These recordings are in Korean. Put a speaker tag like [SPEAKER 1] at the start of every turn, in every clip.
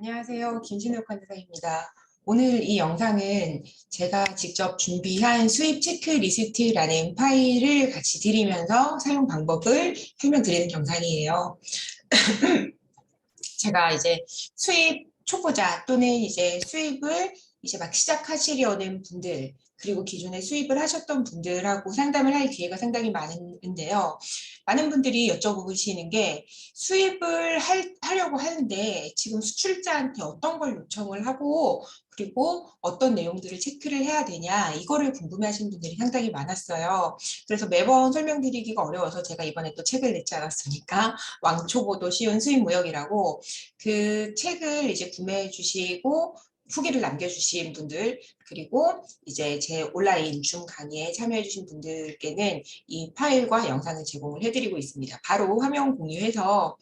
[SPEAKER 1] 안녕하세요. 김신욱 관사입니다. 오늘 이 영상은 제가 직접 준비한 수입 체크리스트라는 파일을 같이 드리면서 사용 방법을 설명드리는 영상이에요. 제가 이제 수입 초보자 또는 이제 수입을 이제 막 시작하시려는 분들, 그리고 기존에 수입을 하셨던 분들하고 상담을 할 기회가 상당히 많은데요. 많은 분들이 여쭤보시는 게 수입을 하려고 하는데 지금 수출자한테 어떤 걸 요청을 하고 그리고 어떤 내용들을 체크를 해야 되냐, 이거를 궁금해하시는 분들이 상당히 많았어요. 그래서 매번 설명드리기가 어려워서 제가 이번에 또 책을 냈지 않았습니까? 왕초보도 쉬운 수입 무역이라고, 그 책을 이제 구매해 주시고 후기를 남겨주신 분들, 그리고 이제 제 온라인 줌 강의에 참여해 주신 분들께는 이 파일과 영상을 제공을 해드리고 있습니다. 바로 화면 공유해서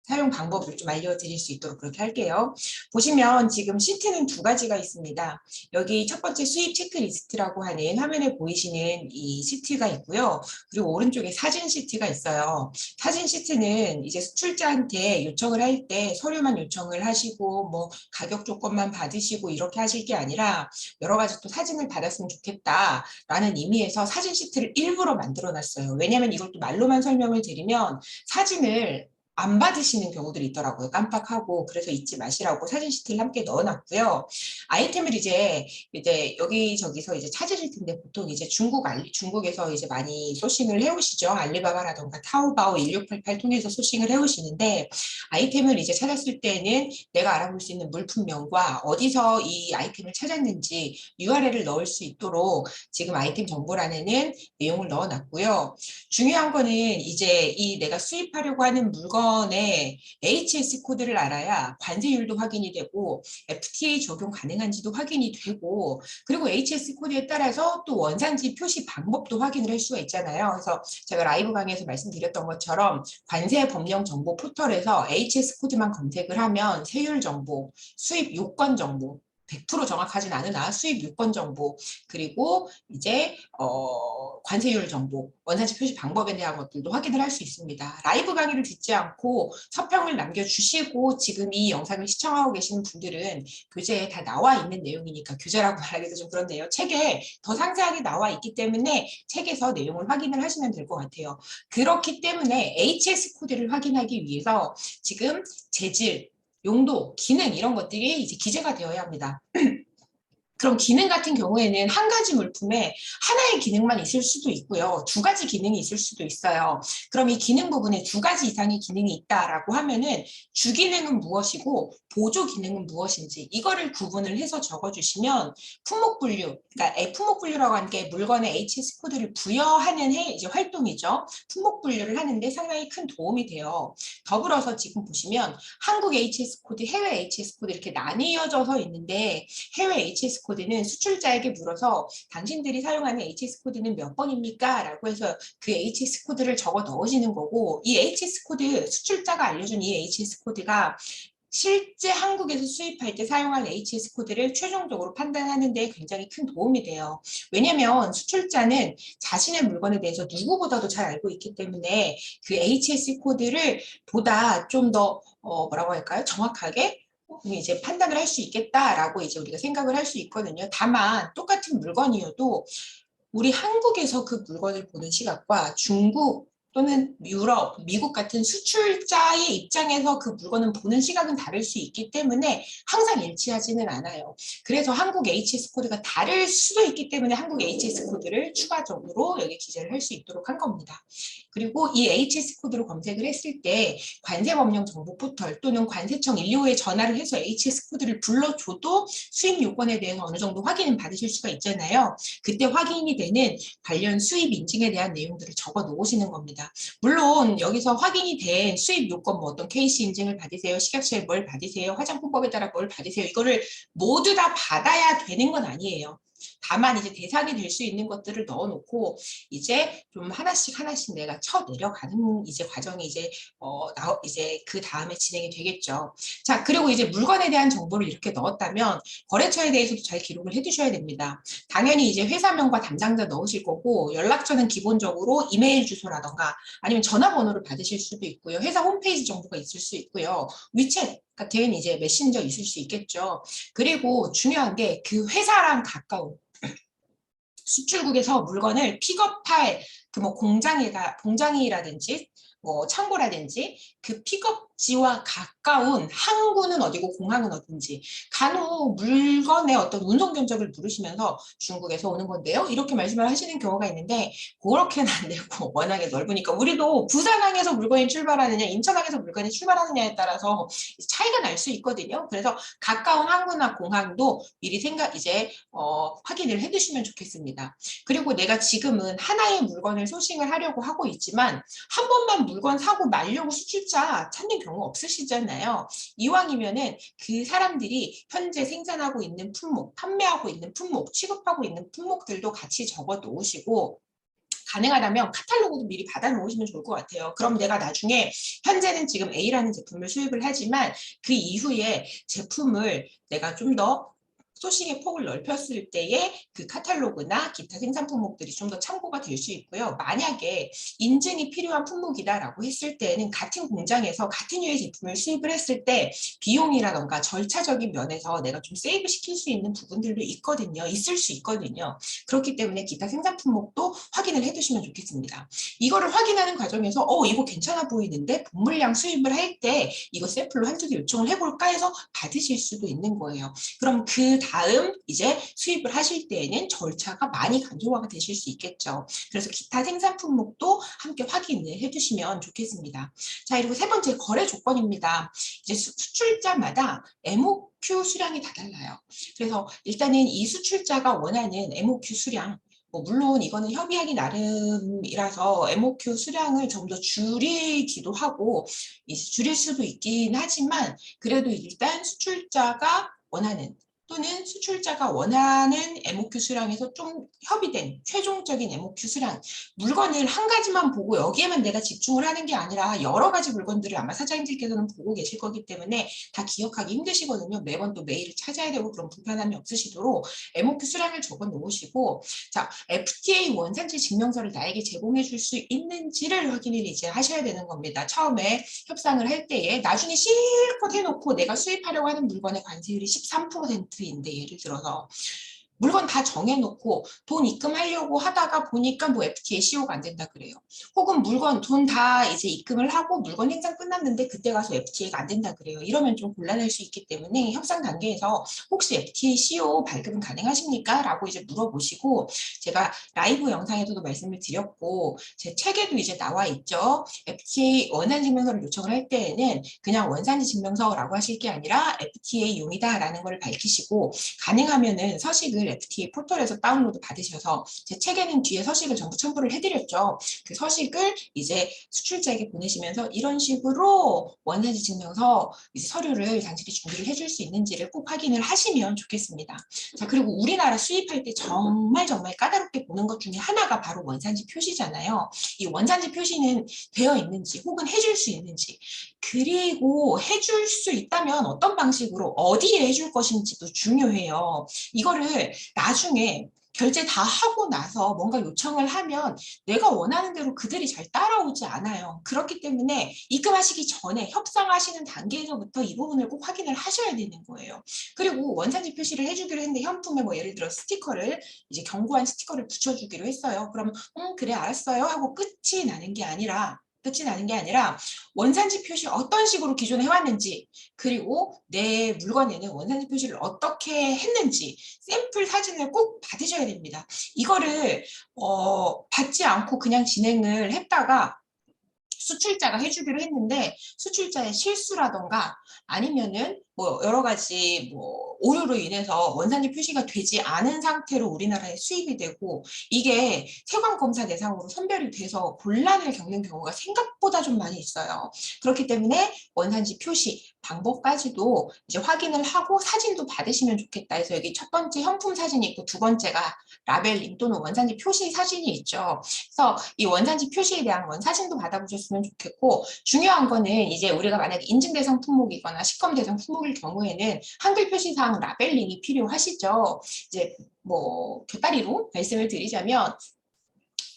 [SPEAKER 1] 사용 방법을 좀 알려드릴 수 있도록 그렇게 할게요. 보시면 지금 시트는 두 가지가 있습니다. 여기 첫 번째 수입 체크리스트라고 하는 화면에 보이시는 이 시트가 있고요. 그리고 오른쪽에 사진 시트가 있어요. 사진 시트는 이제 수출자한테 요청을 할 때 서류만 요청을 하시고 뭐 가격 조건만 받으시고 이렇게 하실 게 아니라 여러 가지 또 사진을 받았으면 좋겠다라는 의미에서 사진 시트를 일부러 만들어 놨어요. 왜냐하면 이걸 또 말로만 설명을 드리면 사진을 안 받으시는 경우들이 있더라고요. 깜빡하고. 그래서 잊지 마시라고 사진 시트를 함께 넣어놨고요. 아이템을 이제 여기저기서 이제 찾으실 텐데 보통 이제 중국에서 이제 많이 소싱을 해오시죠. 알리바바라던가 타오바오 1688 통해서 소싱을 해오시는데, 아이템을 이제 찾았을 때는 내가 알아볼 수 있는 물품명과 어디서 이 아이템을 찾았는지 URL을 넣을 수 있도록 지금 아이템 정보란에는 내용을 넣어놨고요. 중요한 거는 이제 이 내가 수입하려고 하는 물건의 HS 코드를 알아야 관세율도 확인이 되고 FTA 적용 가능한지도 확인이 되고, 그리고 HS 코드에 따라서 또 원산지 표시 방법도 확인을 할 수가 있잖아요. 그래서 제가 라이브 강의에서 말씀드렸던 것처럼 관세 법령 정보 포털에서 HS 코드만 검색을 하면 세율 정보, 수입 요건 정보, 100% 정확하진 않으나 수입 요건 정보, 그리고 이제 관세율 정보, 원산지 표시 방법에 대한 것들도 확인을 할 수 있습니다. 라이브 강의를 듣지 않고 서평을 남겨주시고 지금 이 영상을 시청하고 계시는 분들은 교재에 다 나와 있는 내용이니까, 교재라고 말하기도 좀 그렇네요. 책에 더 상세하게 나와 있기 때문에 책에서 내용을 확인을 하시면 될 것 같아요. 그렇기 때문에 HS 코드를 확인하기 위해서 지금 재질, 용도, 기능 이런 것들이 이제 기재가 되어야 합니다. 그럼 기능 같은 경우에는 한 가지 물품에 하나의 기능만 있을 수도 있고요. 두 가지 기능이 있을 수도 있어요. 그럼 이 기능 부분에 두 가지 이상의 기능이 있다라고 하면은 주기능은 무엇이고 보조 기능은 무엇인지 이거를 구분을 해서 적어주시면 품목 분류, 그러니까 품목 분류라고 하는 게 물건에 HS 코드를 부여하는 이제 활동이죠. 품목 분류를 하는데 상당히 큰 도움이 돼요. 더불어서 지금 보시면 한국 HS 코드, 해외 HS 코드 이렇게 나뉘어져서 있는데, 해외 HS 코드는 수출자에게 물어서 당신들이 사용하는 HS 코드는 몇 번입니까? 라고 해서 그 HS 코드를 적어 넣으시는 거고, 이 HS 코드, 수출자가 알려준 이 HS 코드가 실제 한국에서 수입할 때 사용할 HS 코드를 최종적으로 판단하는 데 굉장히 큰 도움이 돼요. 왜냐하면 수출자는 자신의 물건에 대해서 누구보다도 잘 알고 있기 때문에 그 HS 코드를 보다 좀 더 뭐라고 할까요? 정확하게 이제 판단을 할 수 있겠다라고 이제 우리가 생각을 할 수 있거든요. 다만 똑같은 물건이어도 우리 한국에서 그 물건을 보는 시각과 중국 또는 유럽, 미국 같은 수출자의 입장에서 그 물건을 보는 시각은 다를 수 있기 때문에 항상 일치하지는 않아요. 그래서 한국 HS 코드가 다를 수도 있기 때문에 한국 HS 코드를 추가적으로 여기 기재를 할 수 있도록 한 겁니다. 그리고 이 HS 코드로 검색을 했을 때 관세법령 정보 포털 또는 관세청 125에 전화를 해서 HS 코드를 불러줘도 수입 요건에 대해서 어느 정도 확인은 받으실 수가 있잖아요. 그때 확인이 되는 관련 수입 인증에 대한 내용들을 적어 놓으시는 겁니다. 물론 여기서 확인이 된 수입 요건, 뭐 어떤 KC 인증을 받으세요, 식약처에 뭘 받으세요, 화장품법에 따라 뭘 받으세요, 이거를 모두 다 받아야 되는 건 아니에요. 다만 이제 대상이 될 수 있는 것들을 넣어놓고 이제 좀 하나씩 하나씩 내가 쳐 내려가는 이제 과정이 이제 이제 그 다음에 진행이 되겠죠. 자, 그리고 이제 물건에 대한 정보를 이렇게 넣었다면 거래처에 대해서도 잘 기록을 해두셔야 됩니다. 당연히 이제 회사명과 담당자 넣으실 거고 연락처는 기본적으로 이메일 주소라던가 아니면 전화번호를 받으실 수도 있고요. 회사 홈페이지 정보가 있을 수 있고요. 위챗 같은 이제 메신저 있을 수 있겠죠. 그리고 중요한 게 그 회사랑 가까운 수출국에서 물건을 픽업할 그 뭐 공장이라든지 뭐 창고라든지 그 픽업지와 가까운 항구는 어디고 공항은 어딘지 간혹 물건의 어떤 운송 견적을 물으시면서 중국에서 오는 건데요. 이렇게 말씀을 하시는 경우가 있는데 그렇게는 안 되고 워낙에 넓으니까 우리도 부산항에서 물건이 출발하느냐 인천항에서 물건이 출발하느냐에 따라서 차이가 날 수 있거든요. 그래서 가까운 항구나 공항도 미리 확인을 해두시면 좋겠습니다. 그리고 내가 지금은 하나의 물건을 소싱을 하려고 하고 있지만 한 번만 물건 사고 말려고 수출자 찾는 경우 없으시잖아요. 이왕이면은 그 사람들이 현재 생산하고 있는 품목, 판매하고 있는 품목, 취급하고 있는 품목들도 같이 적어 놓으시고 가능하다면 카탈로그도 미리 받아 놓으시면 좋을 것 같아요. 그럼 내가 나중에 현재는 지금 A라는 제품을 수입을 하지만 그 이후에 제품을 내가 좀 더 소싱의 폭을 넓혔을 때에 그 카탈로그나 기타 생산 품목들이 좀 더 참고가 될 수 있고요. 만약에 인증이 필요한 품목이다라고 했을 때는 같은 공장에서 같은 류의 제품을 수입을 했을 때 비용이라던가 절차적인 면에서 내가 좀 세이브 시킬 수 있는 부분들도 있을 수 있거든요. 그렇기 때문에 기타 생산 품목도 확인을 해두시면 좋겠습니다. 이거를 확인하는 과정에서 이거 괜찮아 보이는데 본물량 수입을 할 때 이거 샘플로 한두 개 요청을 해볼까 해서 받으실 수도 있는 거예요. 그럼 그 다음 이제 수입을 하실 때에는 절차가 많이 간소화가 되실 수 있겠죠. 그래서 기타 생산 품목도 함께 확인을 해두시면 좋겠습니다. 자, 그리고 세 번째 거래 조건입니다. 이제 수출자마다 MOQ 수량이 다 달라요. 그래서 일단은 이 수출자가 원하는 MOQ 수량 물론 이거는 협의하기 나름이라서 MOQ 수량을 좀 더 줄이기도 하고 줄일 수도 있긴 하지만 그래도 일단 수출자가 원하는 또는 수출자가 원하는 MOQ 수량에서 좀 협의된 최종적인 MOQ 수량 물건을 한 가지만 보고 여기에만 내가 집중을 하는 게 아니라 여러 가지 물건들을 아마 사장님들께서는 보고 계실 거기 때문에 다 기억하기 힘드시거든요. 매번 또 메일을 찾아야 되고 그런 불편함이 없으시도록 MOQ 수량을 적어 놓으시고 자, FTA 원산지 증명서를 나에게 제공해 줄 수 있는지를 확인을 이제 하셔야 되는 겁니다. 처음에 협상을 할 때에 나중에 실컷 해놓고 내가 수입하려고 하는 물건의 관세율이 13%인데 예를 들어서 물건 다 정해놓고 돈 입금하려고 하다가 보니까 뭐 FTA CO가 안 된다 그래요. 혹은 물건 돈 다 이제 입금을 하고 물건 행상 끝났는데 그때 가서 FTA가 안 된다 그래요. 이러면 좀 곤란할 수 있기 때문에 협상 단계에서 혹시 FTA CO 발급은 가능하십니까? 라고 이제 물어보시고 제가 라이브 영상에서도 말씀을 드렸고 제 책에도 이제 나와 있죠. FTA 원산지 증명서를 요청을 할 때에는 그냥 원산지 증명서라고 하실 게 아니라 FTA용이다라는 걸 밝히시고 가능하면은 서식을 FTA 포털에서 다운로드 받으셔서 제 책에는 뒤에 서식을 전부 첨부를 해드렸죠. 그 서식을 이제 수출자에게 보내시면서 이런 식으로 원산지 증명서 이제 서류를 당신이 준비를 해줄 수 있는지를 꼭 확인을 하시면 좋겠습니다. 자, 그리고 우리나라 수입할 때 정말 까다롭게 보는 것 중에 하나가 바로 원산지 표시잖아요. 이 원산지 표시는 되어 있는지 혹은 해줄 수 있는지 그리고 해줄 수 있다면 어떤 방식으로 어디에 해줄 것인지도 중요해요. 이거를 나중에 결제 다 하고 나서 뭔가 요청을 하면 내가 원하는 대로 그들이 잘 따라오지 않아요. 그렇기 때문에 입금하시기 전에 협상하시는 단계에서부터 이 부분을 꼭 확인을 하셔야 되는 거예요. 그리고 원산지 표시를 해주기로 했는데 현품에 뭐 예를 들어 스티커를 이제 견고한 스티커를 붙여주기로 했어요. 그러면 그래 알았어요 하고 끝이 나는 게 아니라 원산지 표시 어떤 식으로 기존에 해왔는지 그리고 내 물건에는 원산지 표시를 어떻게 했는지 샘플 사진을 꼭 받으셔야 됩니다. 이거를 받지 않고 그냥 진행을 했다가 수출자가 해주기로 했는데 수출자의 실수라던가 아니면은 뭐 여러 가지 뭐 오류로 인해서 원산지 표시가 되지 않은 상태로 우리나라에 수입이 되고 이게 세관검사 대상으로 선별이 돼서 곤란을 겪는 경우가 생각보다 좀 많이 있어요. 그렇기 때문에 원산지 표시 방법까지도 이제 확인을 하고 사진도 받으시면 좋겠다 해서 여기 첫 번째 현품 사진이 있고 두 번째가 라벨링 또는 원산지 표시 사진이 있죠. 그래서 이 원산지 표시에 대한 건 사진도 받아보셨으면 좋겠고 중요한 거는 이제 우리가 만약에 인증대상 품목이거나 식검대상 품목일 경우에는 한글 표시상 라벨링이 필요하시죠. 이제 뭐 곁다리로 말씀을 드리자면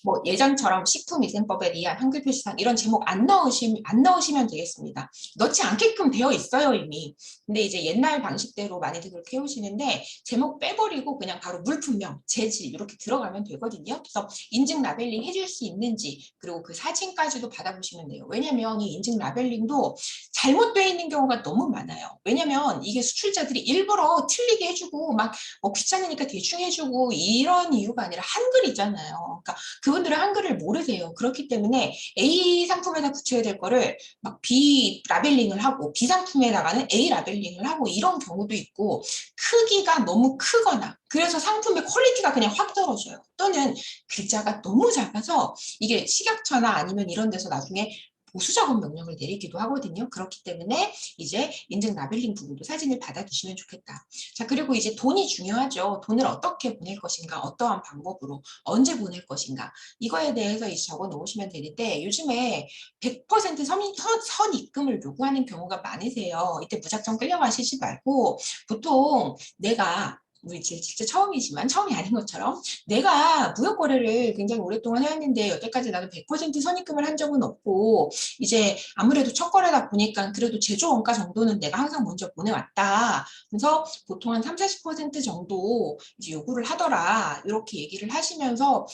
[SPEAKER 1] 뭐 예전처럼 식품위생법에 의한 한글 표시상 이런 제목 안 넣으시면 되겠습니다. 넣지 않게끔 되어 있어요, 이미. 근데 이제 옛날 방식대로 많이들 그렇게 해오시는데 제목 빼버리고 그냥 바로 물품명, 재질 이렇게 들어가면 되거든요. 그래서 인증 라벨링 해줄 수 있는지 그리고 그 사진까지도 받아보시면 돼요. 왜냐면 이 인증 라벨링도 잘못되어 있는 경우가 너무 많아요. 왜냐면 이게 수출자들이 일부러 틀리게 해주고 막 귀찮으니까 대충 해주고 이런 이유가 아니라 한글이잖아요. 그러니까 그분들은 한글을 모르세요. 그렇기 때문에 A 상품에다 붙여야 될 거를 막 B 라벨링을 하고 B 상품에다가는 A 라벨링을 하고 이런 경우도 있고 크기가 너무 크거나 그래서 상품의 퀄리티가 그냥 확 떨어져요. 또는 글자가 너무 작아서 이게 식약처나 아니면 이런 데서 나중에 보수 작업 명령을 내리기도 하거든요. 그렇기 때문에 이제 인증 라벨링 부분도 사진을 받아두시면 좋겠다. 자, 그리고 이제 돈이 중요하죠. 돈을 어떻게 보낼 것인가, 어떠한 방법으로, 언제 보낼 것인가. 이거에 대해서 이제 적어 놓으시면 되는데 요즘에 100% 선입금을 요구하는 경우가 많으세요. 이때 무작정 끌려가시지 말고 보통 내가 우리 진짜 처음이지만 처음이 아닌 것처럼 내가 무역 거래를 굉장히 오랫동안 해왔는데 여태까지 나는 100% 선입금을 한 적은 없고 이제 아무래도 첫 거래다 보니까 그래도 제조 원가 정도는 내가 항상 먼저 보내왔다. 그래서 보통 한 30~40% 정도 이제 요구를 하더라. 이렇게 얘기를 하시면서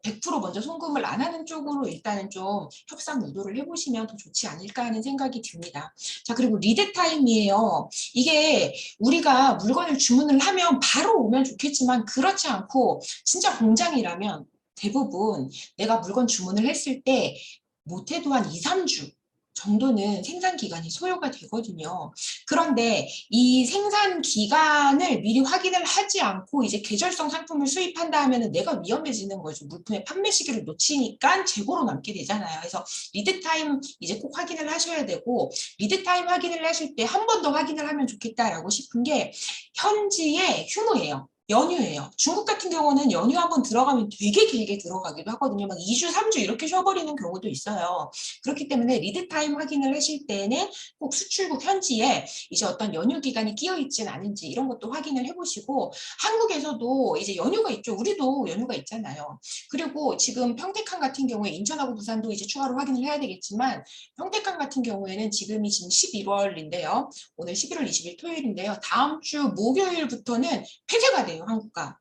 [SPEAKER 1] 100% 먼저 송금을 안 하는 쪽으로 일단은 좀 협상 유도를 해보시면 더 좋지 않을까 하는 생각이 듭니다. 자, 그리고 리드 타임이에요. 이게 우리가 물건을 주문을 하면 바로 오면 좋겠지만 그렇지 않고 진짜 공장이라면 대부분 내가 물건 주문을 했을 때 못해도 한 2~3주 정도는 생산 기간이 소요가 되거든요. 그런데 이 생산 기간을 미리 확인을 하지 않고 이제 계절성 상품을 수입한다 하면은 내가 위험해지는 거죠. 물품의 판매 시기를 놓치니까 재고로 남게 되잖아요. 그래서 리드 타임 이제 꼭 확인을 하셔야 되고 리드 타임 확인을 하실 때 한 번 더 확인을 하면 좋겠다라고 싶은 게 현지의 휴무예요. 연휴예요. 중국 같은 경우는 연휴 한번 들어가면 되게 길게 들어가기도 하거든요. 막 2주, 3주 이렇게 쉬어버리는 경우도 있어요. 그렇기 때문에 리드 타임 확인을 하실 때는 꼭 수출국 현지에 이제 어떤 연휴 기간이 끼어 있진 않은지 이런 것도 확인을 해보시고 한국에서도 이제 연휴가 있죠. 우리도 연휴가 있잖아요. 그리고 지금 평택항 같은 경우에 인천하고 부산도 이제 추가로 확인을 해야 되겠지만 평택항 같은 경우에는 지금이 지금 11월인데요. 오늘 11월 20일 토요일인데요. 다음 주 목요일부터는 폐쇄가 돼요, 한국가.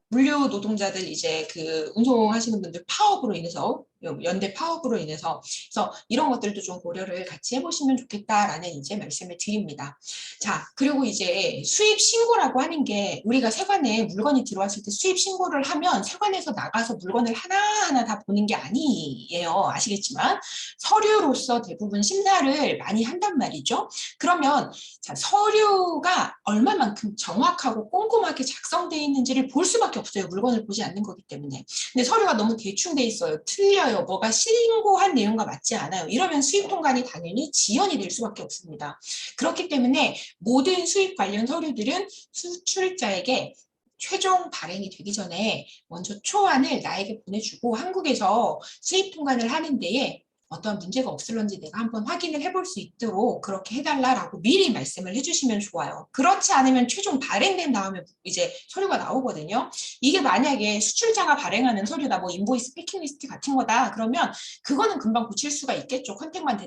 [SPEAKER 1] 물류 노동자들 이제 그 운송하시는 분들 파업으로 인해서 연대 파업으로 인해서 그래서 이런 것들도 좀 고려를 같이 해보시면 좋겠다라는 이제 말씀을 드립니다. 자, 그리고 이제 수입 신고라고 하는 게 우리가 세관에 물건이 들어왔을 때 수입 신고를 하면 세관에서 나가서 물건을 하나하나 다 보는 게 아니에요. 아시겠지만 서류로서 대부분 심사를 많이 한단 말이죠. 그러면 자, 서류가 얼마만큼 정확하고 꼼꼼하게 작성되어 있는지를 볼 수밖에 없어요. 물건을 보지 않는 거기 때문에. 근데 서류가 너무 대충 돼 있어요. 틀려요. 뭐가 신고한 내용과 맞지 않아요. 이러면 수입 통관이 당연히 지연이 될 수밖에 없습니다. 그렇기 때문에 모든 수입 관련 서류들은 수출자에게 최종 발행이 되기 전에 먼저 초안을 나에게 보내주고 한국에서 수입 통관을 하는 데에 어떤 문제가 없을런지 내가 한번 확인을 해볼 수 있도록 그렇게 해달라고 미리 말씀을 해주시면 좋아요. 그렇지 않으면 최종 발행된 다음에 이제 서류가 나오거든요. 이게 만약에 수출자가 발행하는 서류다, 뭐 인보이스, 패킹리스트 같은 거다, 그러면 그거는 금방 고칠 수가 있겠죠.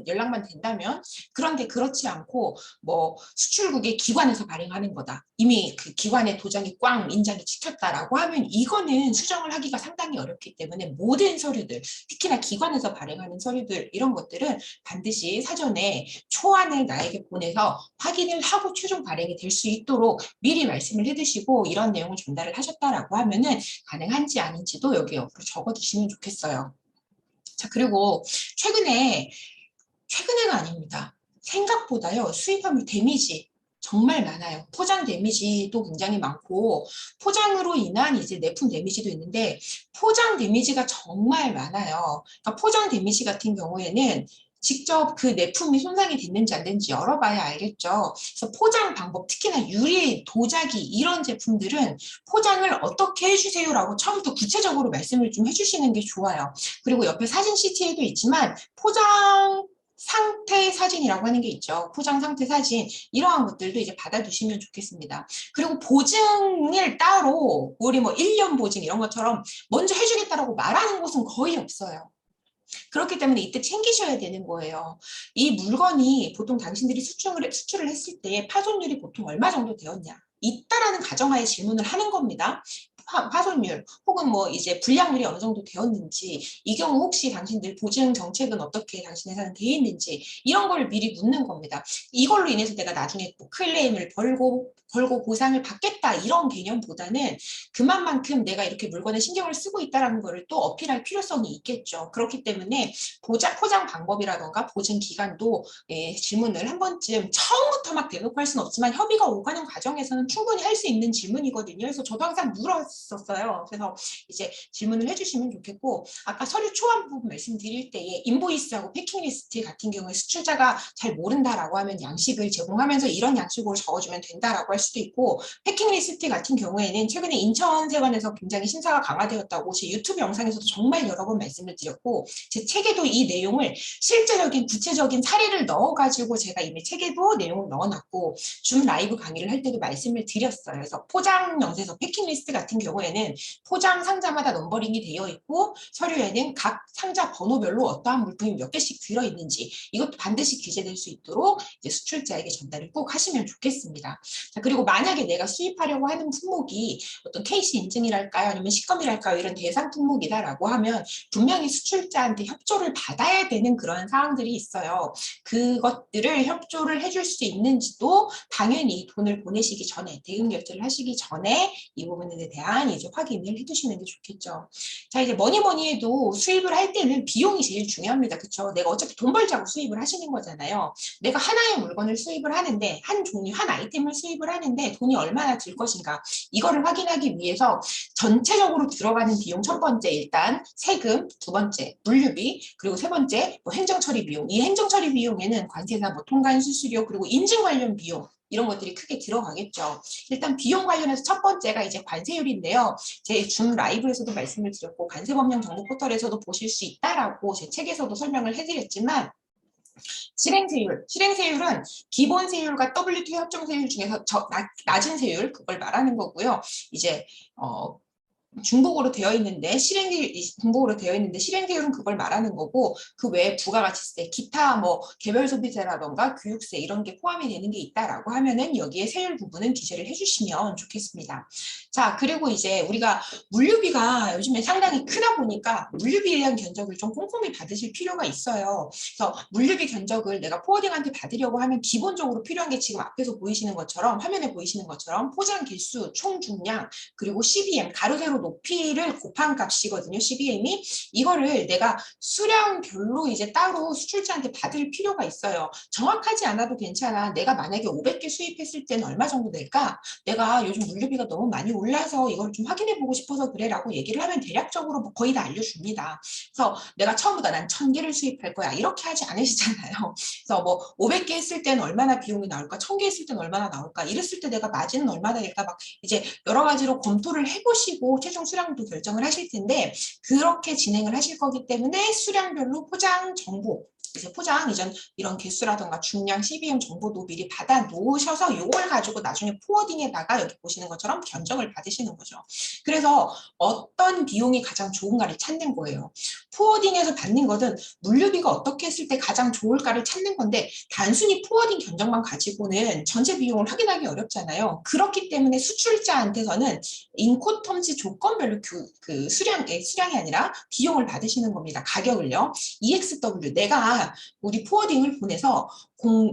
[SPEAKER 1] 연락만 된다면. 그런데 그렇지 않고 뭐 수출국의 기관에서 발행하는 거다. 이미 그 기관의 도장이 꽝 인장이 찍혔다라고 하면 이거는 수정을 하기가 상당히 어렵기 때문에 모든 서류들, 특히나 기관에서 발행하는 서류들 이런 것들은 반드시 사전에 초안을 나에게 보내서 확인을 하고 최종 발행이 될 수 있도록 미리 말씀을 해두시고 이런 내용을 전달을 하셨다라고 하면은 가능한지 아닌지도 여기 옆으로 적어두시면 좋겠어요. 자, 그리고 최근에가 아닙니다. 생각보다요 수입하물 데미지 정말 많아요. 포장 데미지도 굉장히 많고 포장으로 인한 이제 내품 데미지도 있는데 포장 데미지가 정말 많아요. 그러니까 포장 데미지 같은 경우에는 직접 그 내품이 손상이 됐는지 안 됐는지 열어봐야 알겠죠. 그래서 포장 방법, 특히나 유리, 도자기 이런 제품들은 포장을 어떻게 해주세요라고 처음부터 구체적으로 말씀을 좀 해주시는 게 좋아요. 그리고 옆에 사진 CT에도 있지만 포장 상태 사진이라고 하는 게 있죠. 포장 상태 사진 이러한 것들도 이제 받아두시면 좋겠습니다. 그리고 보증을 따로 우리 뭐 1년 보증 이런 것처럼 먼저 해주겠다라고 말하는 곳은 거의 없어요. 그렇기 때문에 이때 챙기셔야 되는 거예요. 이 물건이 보통 당신들이 수출을 했을 때 파손율이 보통 얼마 정도 되었냐? 있다라는 가정하에 질문을 하는 겁니다. 파손율 혹은 뭐 이제 불량률이 어느 정도 되었는지, 이 경우 혹시 당신들 보증 정책은 어떻게 당신 회사는 돼 있는지 이런 걸 미리 묻는 겁니다. 이걸로 인해서 내가 나중에 뭐 클레임을 벌고 보상을 받겠다 이런 개념보다는 그만큼 내가 이렇게 물건에 신경을 쓰고 있다는 거를 또 어필할 필요성이 있겠죠. 그렇기 때문에 포장 방법이라던가 보증 기간도 질문을 한 번쯤 처음부터 막 대놓고 할 수는 없지만 협의가 오가는 과정에서는 충분히 할 수 있는 질문이거든요. 그래서 저도 항상 물었었어요. 그래서 이제 질문을 해주시면 좋겠고, 아까 서류 초안 부분 말씀드릴 때에 인보이스하고 패킹리스트 같은 경우에 수출자가 잘 모른다라고 하면 양식을 제공하면서 이런 양식으로 적어주면 된다라고 할 수도 있고, 패킹리스트 같은 경우에는 최근에 인천세관에서 굉장히 심사가 강화되었다고 제 유튜브 영상에서도 정말 여러 번 말씀을 드렸고, 제 책에도 이 내용을 실제적인 구체적인 사례를 넣어가지고 제가 이미 책에도 내용을 넣어놨고 줌 라이브 강의를 할 때도 말씀을 드렸어요. 그래서 포장 영세서 패킹리스트 같은 경우에는 포장 상자마다 넘버링이 되어 있고 서류에는 각 상자 번호별로 어떠한 물품이 몇 개씩 들어있는지 이것도 반드시 기재될 수 있도록 이제 수출자에게 전달을 꼭 하시면 좋겠습니다. 자, 그리고 만약에 내가 수입하려고 하는 품목이 어떤 KC 인증이랄까요? 아니면 식검이랄까요? 이런 대상 품목이다라고 하면 분명히 수출자한테 협조를 받아야 되는 그런 사항들이 있어요. 그것들을 협조를 해줄 수 있는지도 당연히 돈을 보내시기 전에, 대금 결제를 하시기 전에 이 부분에 대한 이제 확인을 해두시는 게 좋겠죠. 자, 이제 뭐니 해도 수입을 할 때는 비용이 제일 중요합니다. 그렇죠? 내가 어차피 돈 벌자고 수입을 하시는 거잖아요. 내가 하나의 물건을 수입을 하는데, 한 종류, 한 아이템을 수입을 하는데 돈이 얼마나 들 것인가, 이거를 확인하기 위해서 전체적으로 들어가는 비용, 첫 번째 일단 세금, 두 번째 물류비, 그리고 세 번째 뭐 행정처리 비용. 이 행정처리 비용에는 관세사, 뭐 통관 수수료, 그리고 인증 관련 비용 이런 것들이 크게 들어가겠죠. 일단 비용 관련해서 첫 번째가 이제 관세율인데요. 제 줌 라이브에서도 말씀을 드렸고 관세법령 정보 포털에서도 보실 수 있다라고 제 책에서도 설명을 해드렸지만, 실행세율은 기본 세율과 WTO 협정 세율 중에서 낮은 세율, 그걸 말하는 거고요. 이제 중복으로 되어 있는데 중복으로 되어 있는데 실행세율은 그걸 말하는 거고, 그 외에 부가가치세, 기타 뭐 개별 소비세라던가 교육세 이런 게 포함이 되는 게 있다라고 하면은 여기에 세율 부분은 기재를 해주시면 좋겠습니다. 자, 그리고 이제 우리가 물류비가 요즘에 상당히 크다 보니까 물류비에 대한 견적을 좀 꼼꼼히 받으실 필요가 있어요. 그래서 물류비 견적을 내가 포워딩한테 받으려고 하면 기본적으로 필요한 게 지금 앞에서 보이시는 것처럼, 화면에 보이시는 것처럼 포장 개수, 총 중량, 그리고 CBM, 가로 세로 높이를 곱한 값이거든요. CBM이 이거를 내가 수량별로 이제 따로 수출자한테 받을 필요가 있어요. 정확하지 않아도 괜찮아. 내가 만약에 500개 수입했을 때는 얼마 정도 낼까? 내가 요즘 물류비가 너무 많이 올라서 이걸 좀 확인해 보고 싶어서 그래 라고 얘기를 하면 대략적으로 뭐 거의 다 알려줍니다. 그래서 내가 처음부터 난 1000개를 수입할 거야 이렇게 하지 않으시잖아요. 그래서 뭐 500개 했을 때는 얼마나 비용이 나올까, 1000개 했을 때는 얼마나 나올까, 이랬을 때 내가 마진은 얼마나 될까, 막 이제 여러 가지로 검토를 해보시고 최종 수량도 결정을 하실 텐데, 그렇게 진행을 하실 거기 때문에 수량별로 포장 정보, 이제 포장 이전 이런 개수라던가 중량, CBM 정보도 미리 받아 놓으셔서 이걸 가지고 나중에 포워딩에다가 여기 보시는 것처럼 견적을 받으시는 거죠. 그래서 어떤 비용이 가장 좋은가를 찾는 거예요. 포워딩에서 받는 것은 물류비가 어떻게 했을 때 가장 좋을까를 찾는 건데, 단순히 포워딩 견적만 가지고는 전체 비용을 확인하기 어렵잖아요. 그렇기 때문에 수출자한테서는 인코텀지 조건별로 그 수량이 아니라 비용을 받으시는 겁니다. 가격을요. EXW, 내가 우리 포워딩을 보내서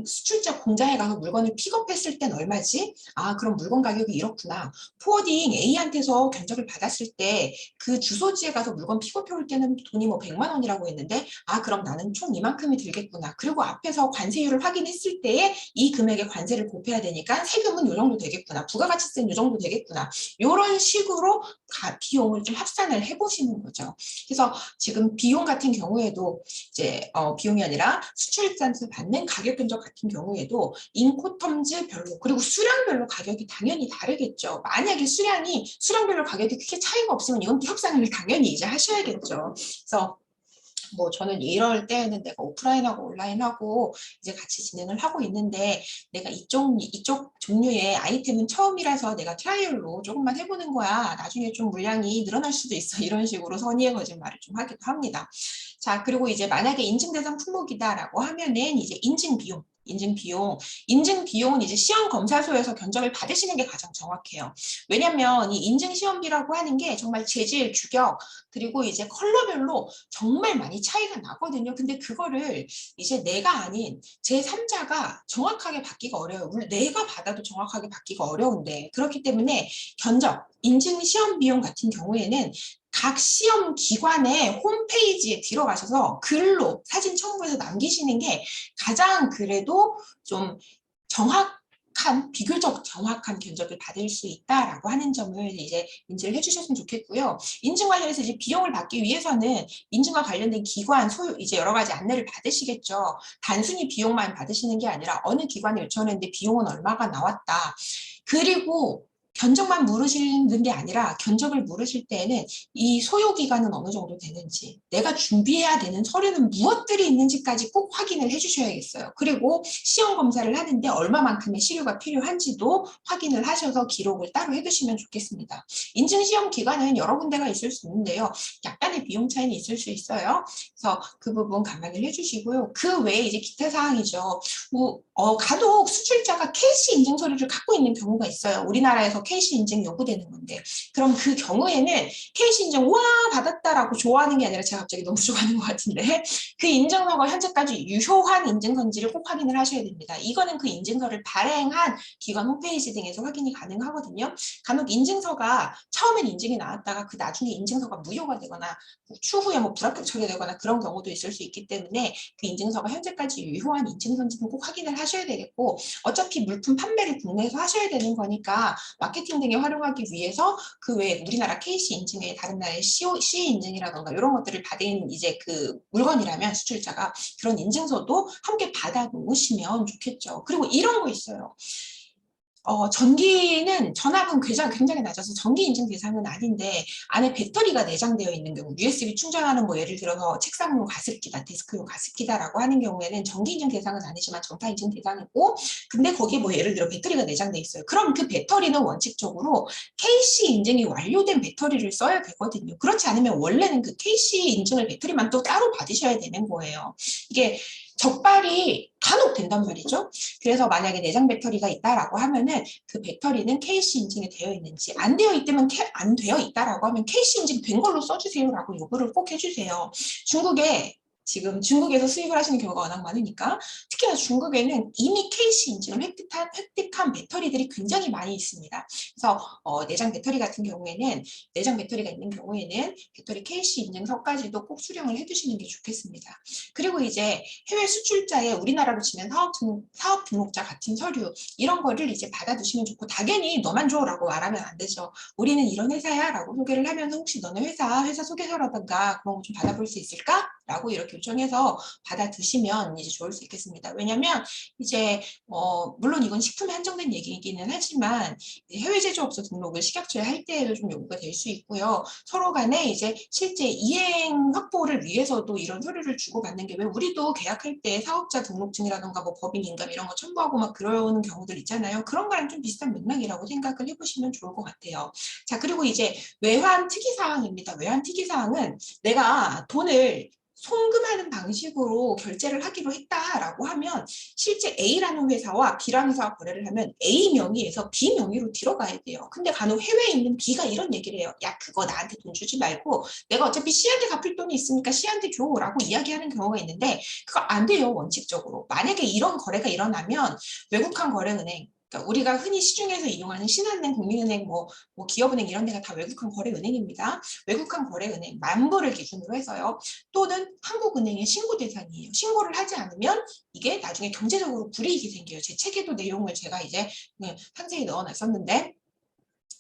[SPEAKER 1] 수출자 공장에 가서 물건을 픽업했을 땐 얼마지? 아, 그럼 물건 가격이 이렇구나. 포워딩 A한테서 견적을 받았을 때 그 주소지에 가서 물건 픽업해 올 때는 돈이 뭐 100만 원이라고 했는데, 아, 그럼 나는 총 이만큼이 들겠구나. 그리고 앞에서 관세율을 확인했을 때에 이 금액의 관세를 곱해야 되니까 세금은 이 정도 되겠구나. 부가가치세는 이 정도 되겠구나. 이런 식으로 비용을 좀 합산을 해보시는 거죠. 그래서 지금 비용 같은 경우에도 이제 비용이 아니라 수출입자한테 받는 가격 견적 같은 경우에도 인코텀즈별로 그리고 수량별로 가격이 당연히 다르겠죠. 만약에 수량별로 가격이 크게 차이가 없으면 이건 협상을 당연히 이제 하셔야겠죠. 그래서 뭐 저는 이럴 때에는 내가 오프라인하고 온라인하고 이제 같이 진행을 하고 있는데 내가 이쪽 종류의 아이템은 처음이라서 내가 트라이얼로 조금만 해보는 거야. 나중에 좀 물량이 늘어날 수도 있어. 이런 식으로 선의의 거짓말을 좀 하기도 합니다. 자, 그리고 이제 만약에 인증 대상 품목이다라고 하면은 이제 인증비용은 이제 시험검사소에서 견적을 받으시는 게 가장 정확해요. 왜냐면 이 인증시험비라고 하는 게 정말 재질, 규격, 그리고 이제 컬러별로 정말 많이 차이가 나거든요. 근데 그거를 이제 내가 아닌 제3자가 정확하게 받기가 어려워요. 물론 내가 받아도 정확하게 받기가 어려운데 그렇기 때문에 인증시험 비용 같은 경우에는 각 시험 기관의 홈페이지에 들어가셔서 글로 사진 첨부해서 남기시는 게 가장 그래도 좀 비교적 정확한 견적을 받을 수 있다라고 하는 점을 이제 인지를 해주셨으면 좋겠고요. 인증 관련해서 이제 비용을 받기 위해서는 인증과 관련된 기관 소유 이제 여러 가지 안내를 받으시겠죠. 단순히 비용만 받으시는 게 아니라 어느 기관에 요청했는데 비용은 얼마가 나왔다. 그리고 견적만 물으시는 게 아니라 견적을 물으실 때에는 이 소요 기간은 어느 정도 되는지, 내가 준비해야 되는 서류는 무엇들이 있는지까지 꼭 확인을 해주셔야겠어요. 그리고 시험 검사를 하는데 얼마만큼의 시료가 필요한지도 확인을 하셔서 기록을 따로 해두시면 좋겠습니다. 인증 시험 기간은 여러 군데가 있을 수 있는데요. 약간의 비용 차이는 있을 수 있어요. 그래서 그 부분 감안을 해주시고요. 그 외에 이제 기타 사항이죠. 간혹 수출자가 캐시 인증 서류를 갖고 있는 경우가 있어요. 우리나라에서 캐시 인증 요구되는 건데 그럼 그 경우에는 캐시 인증 와 받았다라고 좋아하는 게 아니라 제가 갑자기 너무 좋아하는 것 같은데 그 인증서가 현재까지 유효한 인증서인지를 꼭 확인을 하셔야 됩니다. 이거는 그 인증서를 발행한 기관 홈페이지 등에서 확인이 가능하거든요. 간혹 인증서가 처음엔 인증이 나왔다가 그 나중에 인증서가 무효가 되거나 추후에 뭐 불합격 처리되거나 그런 경우도 있을 수 있기 때문에 그 인증서가 현재까지 유효한 인증서인지는 꼭 확인을 하셔야 되겠고 어차피 물품 판매를 국내에서 하셔야 되는 거니까 마케팅 등에 활용하기 위해서 그 외에 우리나라 KC 인증 외에 다른 나라의 CE 인증이라던가 이런 것들을 받은 이제 그 물건이라면 수출자가 그런 인증서도 함께 받아 놓으시면 좋겠죠. 그리고 이런 거 있어요. 전기는 전압은 굉장히 낮아서 전기 인증 대상은 아닌데 안에 배터리가 내장되어 있는 경우 USB 충전하는 뭐 예를 들어서 책상용 가습기다 데스크용 가습기다라고 하는 경우에는 전기 인증 대상은 아니지만 전파 인증 대상이고 근데 거기에 뭐 예를 들어 배터리가 내장돼 있어요. 그럼 그 배터리는 원칙적으로 KC 인증이 완료된 배터리를 써야 되거든요. 그렇지 않으면 원래는 그 KC 인증을 배터리만 또 따로 받으셔야 되는 거예요. 이게 적발이 간혹 된단 말이죠. 그래서 만약에 내장 배터리가 있다라고 하면은 그 배터리는 KC 인증이 되어 있는지 안 되어 있다면 안 되어 있다라고 하면 KC 인증 된 걸로 써주세요라고 요구를 꼭 해주세요. 지금 중국에서 수입을 하시는 경우가 워낙 많으니까 특히나 중국에는 이미 KC 인증을 획득한 배터리들이 굉장히 많이 있습니다. 그래서 내장 배터리 같은 경우에는 내장 배터리가 있는 경우에는 배터리 KC 인증서까지도 꼭 수령을 해두시는 게 좋겠습니다. 그리고 이제 해외 수출자의 우리나라로 치면 사업 등록자 같은 서류 이런 거를 이제 받아두시면 좋고 당연히 너만 줘라고 말하면 안 되죠. 우리는 이런 회사야 라고 소개를 하면 혹시 너네 회사 소개서라든가 그런 거 좀 받아볼 수 있을까? 라고 이렇게 요청해서 받아두시면 이제 좋을 수 있겠습니다. 왜냐면 이제 물론 이건 식품에 한정된 얘기이기는 하지만 해외 제조업소 등록을 식약처에 할 때에도 좀 요구가 될 수 있고요. 서로 간에 이제 실제 이행 확보를 위해서도 이런 서류를 주고받는 게 왜 우리도 계약할 때 사업자 등록증이라든가 뭐 법인 인감 이런 거 첨부하고 막 그러는 경우들 있잖아요. 그런 거랑 좀 비슷한 맥락이라고 생각을 해보시면 좋을 것 같아요. 자, 그리고 이제 외환 특이사항입니다. 외환 특이사항은 내가 돈을 송금하는 방식으로 결제를 하기로 했다라고 하면 실제 A라는 회사와 B라는 회사와 거래를 하면 A 명의에서 B 명의로 들어가야 돼요. 근데 간혹 해외에 있는 B가 이런 얘기를 해요. 야, 그거 나한테 돈 주지 말고 내가 어차피 C한테 갚을 돈이 있으니까 C한테 줘라고 이야기하는 경우가 있는데 그거 안 돼요, 원칙적으로. 만약에 이런 거래가 일어나면 외국한 거래은행, 그러니까 우리가 흔히 시중에서 이용하는 신한은행, 국민은행, 뭐 기업은행 이런 데가 다 외국한 거래은행입니다. 외국한 거래은행 만부를 기준으로 해서요. 또는 한국은행의 신고 대상이에요. 신고를 하지 않으면 이게 나중에 경제적으로 불이익이 생겨요. 제 책에도 내용을 제가 이제 상세히 넣어놨었는데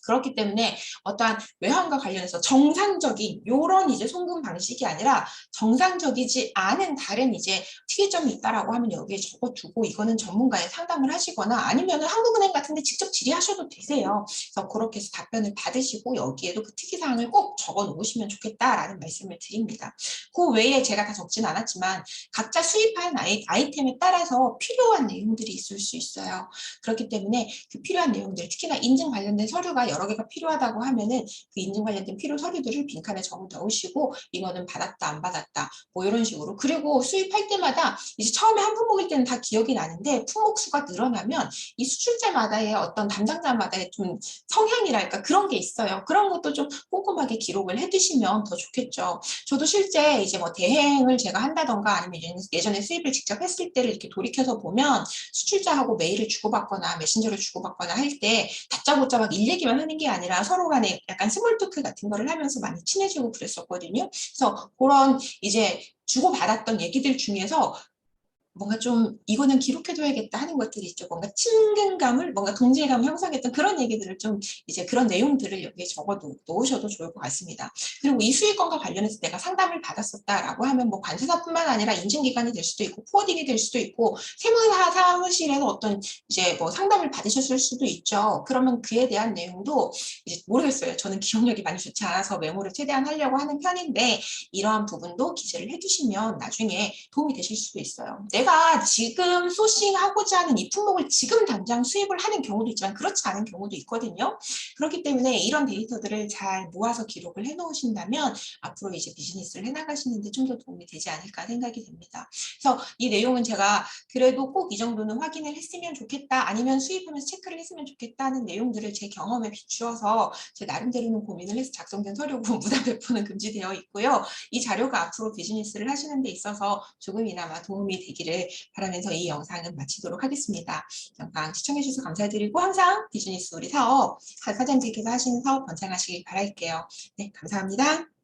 [SPEAKER 1] 그렇기 때문에 어떠한 외환과 관련해서 정상적인 요런 이제 송금 방식이 아니라 정상적이지 않은 다른 이제 특이점이 있다라고 하면 여기에 적어두고 이거는 전문가의 상담을 하시거나 아니면 한국은행 같은 데 직접 질의하셔도 되세요. 그래서 그렇게 해서 답변을 받으시고 여기에도 그 특이사항을 꼭 적어 놓으시면 좋겠다라는 말씀을 드립니다. 그 외에 제가 다 적진 않았지만 각자 수입한 아이템에 따라서 필요한 내용들이 있을 수 있어요. 그렇기 때문에 그 필요한 내용들, 특히나 인증 관련된 서류가 여러 개가 필요하다고 하면은 그 인증 관련된 필요 서류들을 빈칸에 적어 넣으시고 이거는 받았다 안 받았다 뭐 이런 식으로. 그리고 수입할 때마다 이제 처음에 한 품목일 때는 다 기억이 나는데 품목 수가 늘어나면 이 수출자마다의 어떤 담당자마다의 좀 성향이랄까 그런 게 있어요. 그런 것도 좀 꼼꼼하게 기록을 해두시면 더 좋겠죠. 저도 실제 이제 뭐 대행을 제가 한다던가 아니면 예전에 수입을 직접 했을 때를 이렇게 돌이켜서 보면 수출자하고 메일을 주고받거나 메신저를 주고받거나 할 때 다짜고짜 막 일 얘기만 하는 게 아니라 서로 간에 약간 스몰 토크 같은 거를 하면서 많이 친해지고 그랬었거든요. 그래서 그런 이제 주고받았던 얘기들 중에서 뭔가 좀 이거는 기록해둬야겠다 하는 것들이 있죠. 뭔가 친근감을, 뭔가 동질감을 형성했던 그런 얘기들을 좀 이제 그런 내용들을 여기에 적어 놓으셔도 좋을 것 같습니다. 그리고 이 수익권과 관련해서 내가 상담을 받았었다라고 하면 뭐 관세사뿐만 아니라 인증기관이 될 수도 있고 코어딩이 될 수도 있고 세무사 사무실에서 어떤 이제 뭐 상담을 받으셨을 수도 있죠. 그러면 그에 대한 내용도 이제 모르겠어요. 저는 기억력이 많이 좋지 않아서 메모를 최대한 하려고 하는 편인데 이러한 부분도 기재를 해두시면 나중에 도움이 되실 수도 있어요. 내가 지금 소싱하고자 하는 이 품목을 지금 당장 수입을 하는 경우도 있지만 그렇지 않은 경우도 있거든요. 그렇기 때문에 이런 데이터들을 잘 모아서 기록을 해놓으신다면 앞으로 이제 비즈니스를 해나가시는데 좀 더 도움이 되지 않을까 생각이 됩니다. 그래서 이 내용은 제가 그래도 꼭 이 정도는 확인을 했으면 좋겠다 아니면 수입하면서 체크를 했으면 좋겠다는 내용들을 제 경험에 비추어서 제 나름대로는 고민을 해서 작성된 서류고 무단 배포는 금지되어 있고요. 이 자료가 앞으로 비즈니스를 하시는 데 있어서 조금이나마 도움이 되기를 바라면서 이 영상은 마치도록 하겠습니다. 영상 시청해주셔서 감사드리고 항상 비즈니스 우리 사업, 사장님께서 하시는 사업 번창하시길 바랄게요. 네, 감사합니다.